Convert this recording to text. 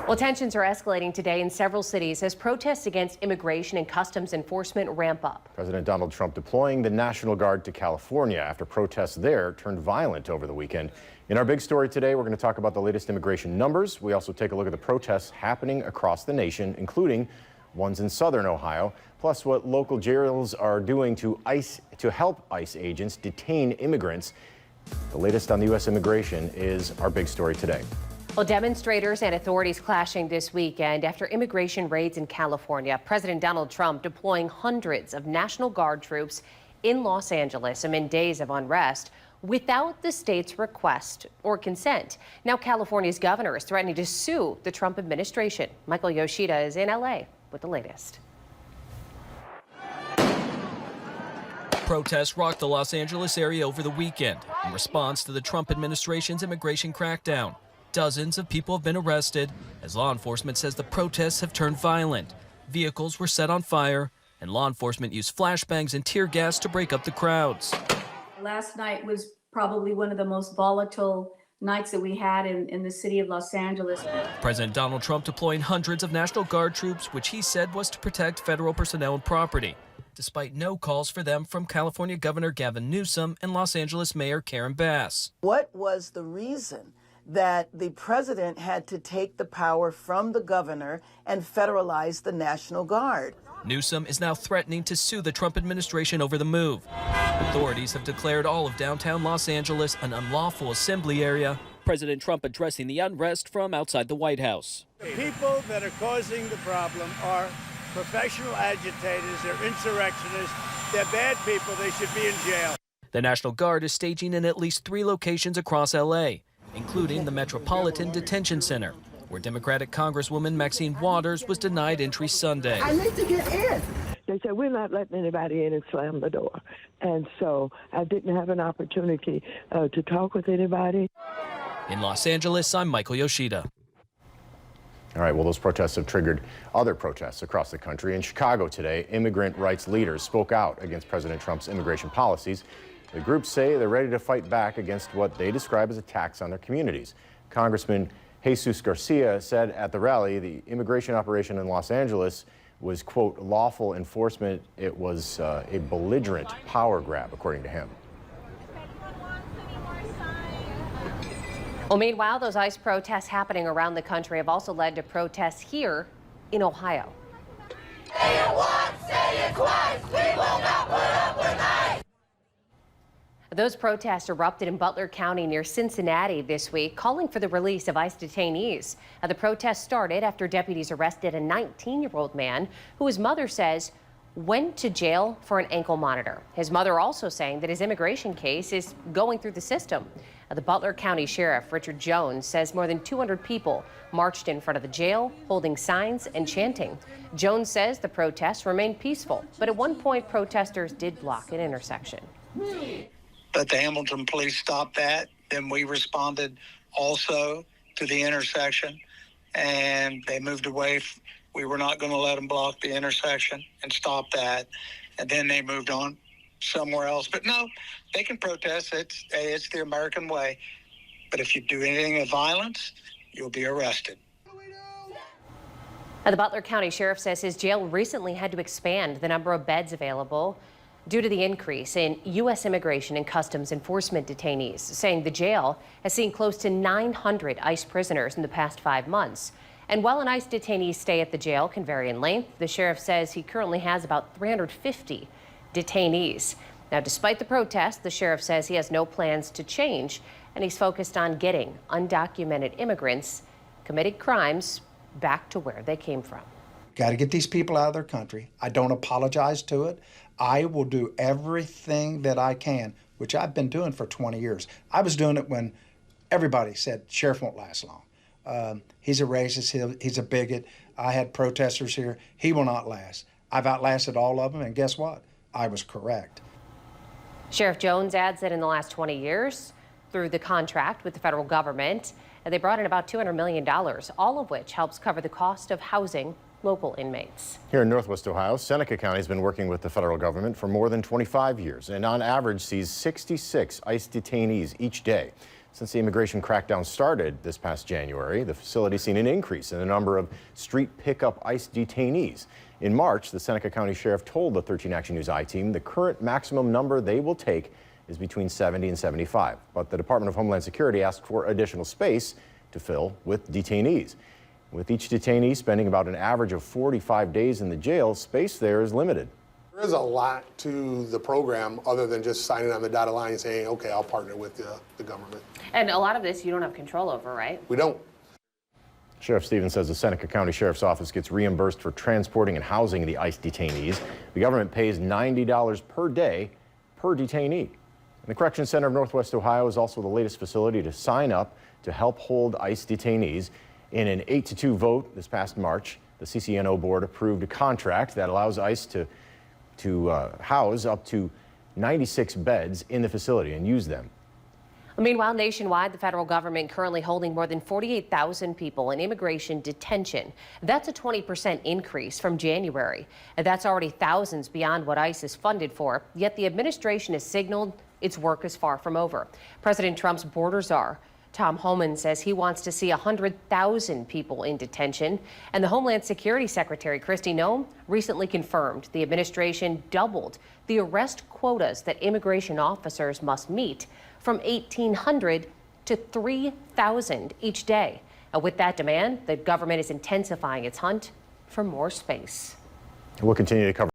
Well, tensions are escalating today in several cities as protests against immigration and customs enforcement ramp up. President Donald Trump deploying the National Guard to California after protests there turned violent over the weekend. In our big story today, we're going to talk about the latest immigration numbers. We also take a look at the protests happening across the nation, including ones in southern Ohio, plus what local jails are doing to help ICE agents detain immigrants. The latest on the U.S. immigration is our big story today. Well, demonstrators and authorities clashing this weekend after immigration raids in California. President Donald Trump deploying hundreds of National Guard troops in Los Angeles amid days of unrest without the state's request or consent. Now California's governor is threatening to sue the Trump administration. Michael Yoshida is in L.A. with the latest. Protests rocked the Los Angeles area over the weekend in response to the Trump administration's immigration crackdown. Dozens of people have been arrested as law enforcement says the protests have turned violent. Vehicles were set on fire and law enforcement used flashbangs and tear gas to break up the crowds. Last night was probably one of the most volatile nights that we had in the city of Los Angeles. President Donald Trump deploying hundreds of National Guard troops, which he said was to protect federal personnel and property, despite no calls for them from California Governor Gavin Newsom and Los Angeles Mayor Karen Bass. What was the reason that the president had to take the power from the governor and federalize the National Guard? Newsom is now threatening to sue the Trump administration over the move. Authorities have declared all of downtown Los Angeles an unlawful assembly area. President Trump addressing the unrest from outside the White House. The people that are causing the problem are professional agitators, they're insurrectionists, they're bad people, they should be in jail. The National Guard is staging in at least 3 locations across L.A., including the Metropolitan Detention Center, where Democratic Congresswoman Maxine Waters was denied entry Sunday. I need to get in. They said, we're not letting anybody in, and slam the door. And so I didn't have an opportunity to talk with anybody. In Los Angeles, I'm Michael Yoshida. All right, well, those protests have triggered other protests across the country. In Chicago today, immigrant rights leaders spoke out against President Trump's immigration policies. The groups say they're ready to fight back against what they describe as attacks on their communities. Congressman Jesus Garcia said at the rally the immigration operation in Los Angeles was, quote, lawful enforcement. It was a belligerent power grab, according to him. Well, meanwhile, those ICE protests happening around the country have also led to protests here in Ohio. Say it once, say it twice, we will not put up with ICE. Those protests erupted in Butler County near Cincinnati this week, calling for the release of ICE detainees. The protests started after deputies arrested a 19-year-old man who his mother says went to jail for an ankle monitor. His mother also saying that his immigration case is going through the system. The Butler County Sheriff Richard Jones says more than 200 people marched in front of the jail, holding signs and chanting. Jones says the protests remained peaceful, but at one point protesters did block an intersection. But the Hamilton police stopped that. Then we responded also to the intersection, and they moved away. We were not going to let them block the intersection and stop that. And then they moved on somewhere else. But no, they can protest. It's the American way. But if you do anything of violence, you'll be arrested. The Butler County Sheriff says his jail recently had to expand the number of beds available due to the increase in U.S. immigration and customs enforcement detainees, saying the jail has seen close to 900 ICE prisoners in the past 5 months. And while an ICE detainee's stay at the jail can vary in length, the sheriff says he currently has about 350 detainees. Now, despite the protests, the sheriff says he has no plans to change, and he's focused on getting undocumented immigrants committed crimes back to where they came from. Got to get these people out of their country. I don't apologize to it. I will do everything that I can, which I've been doing for 20 years. I was doing it when everybody said sheriff won't last long. He's a racist, he's a bigot. I had protesters here. He will not last. I've outlasted all of them, and guess what? I was correct. Sheriff Jones adds that in the last 20 years, through the contract with the federal government, they brought in about $200 million, all of which helps cover the cost of housing local inmates. Here in Northwest Ohio, Seneca County has been working with the federal government for more than 25 years and on average sees 66 ICE detainees each day. Since the immigration crackdown started this past January, the facility's seen an increase in the number of street pickup ICE detainees. In March, the Seneca County Sheriff told the 13 Action News I-Team the current maximum number they will take is between 70 and 75. But the Department of Homeland Security asked for additional space to fill with detainees. With each detainee spending about an average of 45 days in the jail, space there is limited. There is a lot to the program other than just signing on the dotted line and saying, okay, I'll partner with the government. And a lot of this you don't have control over, right? We don't. Sheriff Stevens says the Seneca County Sheriff's Office gets reimbursed for transporting and housing the ICE detainees. The government pays $90 per day per detainee. And the Correction Center of Northwest Ohio is also the latest facility to sign up to help hold ICE detainees. In an 8-2 vote this past March, the CCNO board approved a contract that allows ICE to house up to 96 beds in the facility and use them. Meanwhile, nationwide, the federal government currently holding more than 48,000 people in immigration detention. That's a 20% increase from January. And that's already thousands beyond what ICE is funded for. Yet the administration has signaled its work is far from over. President Trump's border czar, Tom Homan, says he wants to see 100,000 people in detention. And the Homeland Security Secretary, Kristi Noem, recently confirmed the administration doubled the arrest quotas that immigration officers must meet from 1,800 to 3,000 each day. And with that demand, the government is intensifying its hunt for more space. We'll continue to cover